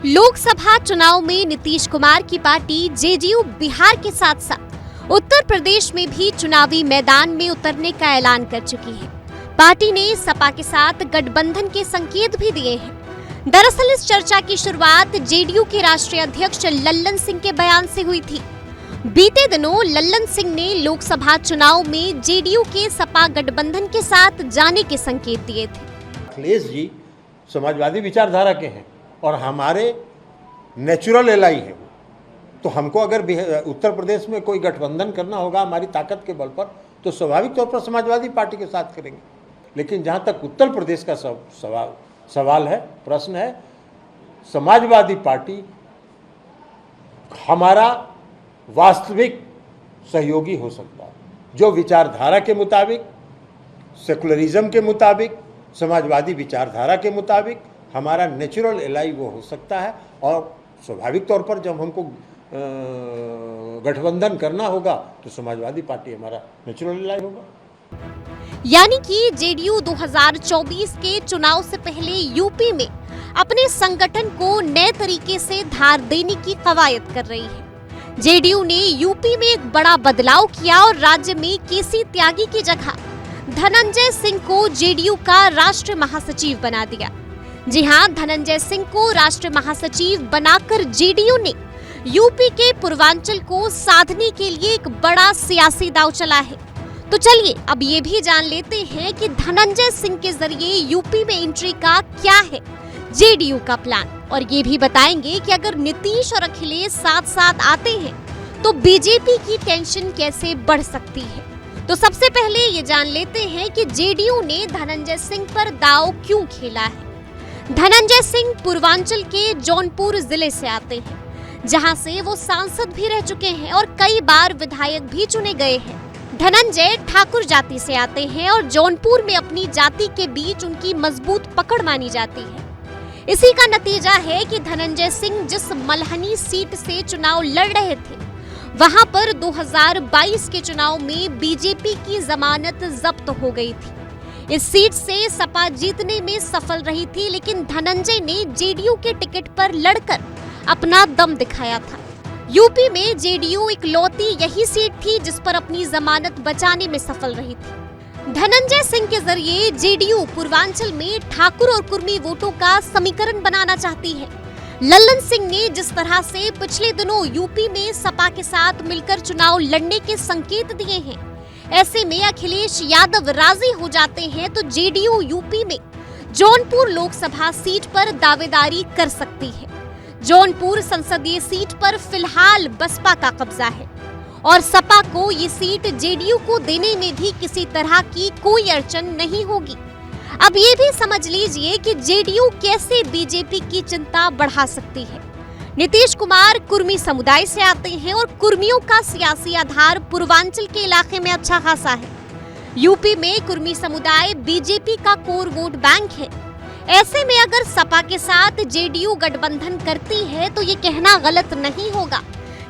लोकसभा चुनाव में नीतीश कुमार की पार्टी जेडीयू बिहार के साथ साथ उत्तर प्रदेश में भी चुनावी मैदान में उतरने का ऐलान कर चुकी है। पार्टी ने सपा के साथ गठबंधन के संकेत भी दिए हैं। दरअसल इस चर्चा की शुरुआत जेडीयू के राष्ट्रीय अध्यक्ष लल्लन सिंह के बयान से हुई थी। बीते दिनों लल्लन सिंह ने लोकसभा चुनाव में जेडीयू के सपा गठबंधन के साथ जाने के संकेत दिए थे। अखिलेश जी समाजवादी विचारधारा के हैं और हमारे नेचुरल एलाई है वो, तो हमको अगर उत्तर प्रदेश में कोई गठबंधन करना होगा हमारी ताकत के बल पर, तो स्वाभाविक तौर पर समाजवादी पार्टी के साथ करेंगे। लेकिन जहाँ तक उत्तर प्रदेश का सवाल है, प्रश्न है, समाजवादी पार्टी हमारा वास्तविक सहयोगी हो सकता है, जो विचारधारा के मुताबिक, सेकुलरिज्म के मुताबिक, समाजवादी विचारधारा के मुताबिक हमारा नेचुरल एलाई वो हो सकता है। और स्वाभाविक तौर पर जब हमको गठबंधन करना होगा तो समाजवादी पार्टी हमारा नेचुरल एलाई होगा। यानी कि जेडीयू 2024 के चुनाव से पहले यूपी में अपने संगठन को नए तरीके से धार देने की कवायद कर रही है। जेडीयू ने यूपी में एक बड़ा बदलाव किया और राज्य में केसी त्यागी की जगह धनंजय सिंह को जेडीयू का राष्ट्रीय महासचिव बना दिया। जी हां, धनंजय सिंह को राष्ट्रीय महासचिव बनाकर जेडीयू ने यूपी के पूर्वांचल को साधने के लिए एक बड़ा सियासी दांव चला है। तो चलिए अब ये भी जान लेते हैं कि धनंजय सिंह के जरिए यूपी में एंट्री का क्या है जेडीयू का प्लान, और ये भी बताएंगे कि अगर नीतीश और अखिलेश साथ साथ आते हैं तो बीजेपी की टेंशन कैसे बढ़ सकती है। तो सबसे पहले ये जान लेते हैं कि जेडीयू ने धनंजय सिंह पर दांव क्यों खेला है। धनंजय सिंह पूर्वांचल के जौनपुर जिले से आते हैं, जहां से वो सांसद भी रह चुके हैं और कई बार विधायक भी चुने गए हैं। धनंजय ठाकुर जाति से आते हैं और जौनपुर में अपनी जाति के बीच उनकी मजबूत पकड़ मानी जाती है। इसी का नतीजा है कि धनंजय सिंह जिस मल्हनी सीट से चुनाव लड़ रहे थे, वहां पर 2022 के चुनाव में बीजेपी की जमानत जब्त हो गई थी। इस सीट से सपा जीतने में सफल रही थी, लेकिन धनंजय ने जेडीयू के टिकट पर लड़कर अपना दम दिखाया था। यूपी में जेडीयू इकलौती यही सीट थी जिस पर अपनी जमानत बचाने में सफल रही थी। धनंजय सिंह के जरिए जेडीयू पूर्वांचल में ठाकुर और कुर्मी वोटों का समीकरण बनाना चाहती है। लल्लन सिंह ने जिस तरह से पिछले दिनों यूपी में सपा के साथ मिलकर चुनाव लड़ने के संकेत दिए हैं, ऐसे में अखिलेश यादव राजी हो जाते हैं तो जेडीयू यूपी में जौनपुर लोकसभा सीट पर दावेदारी कर सकती है। जौनपुर संसदीय सीट पर फिलहाल बसपा का कब्जा है और सपा को ये सीट जेडीयू को देने में भी किसी तरह की कोई अड़चन नहीं होगी। अब ये भी समझ लीजिए कि जेडीयू कैसे बीजेपी की चिंता बढ़ा सकती है। नीतीश कुमार कुर्मी समुदाय से आते हैं और कुर्मियों का सियासी आधार पूर्वांचल के इलाके में अच्छा खासा है। यूपी में कुर्मी समुदाय बीजेपी का कोर वोट बैंक है। ऐसे में अगर सपा के साथ जेडीयू गठबंधन करती है तो ये कहना गलत नहीं होगा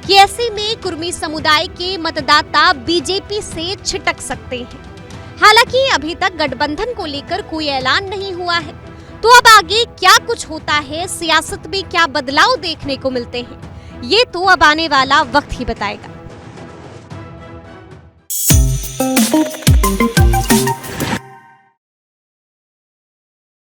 कि ऐसे में कुर्मी समुदाय के मतदाता बीजेपी से छिटक सकते हैं। हालांकि अभी तक गठबंधन को लेकर कोई ऐलान नहीं हुआ है, तो अब आगे क्या कुछ होता है, सियासत में क्या बदलाव देखने को मिलते हैं, ये तो अब आने वाला वक्त ही बताएगा।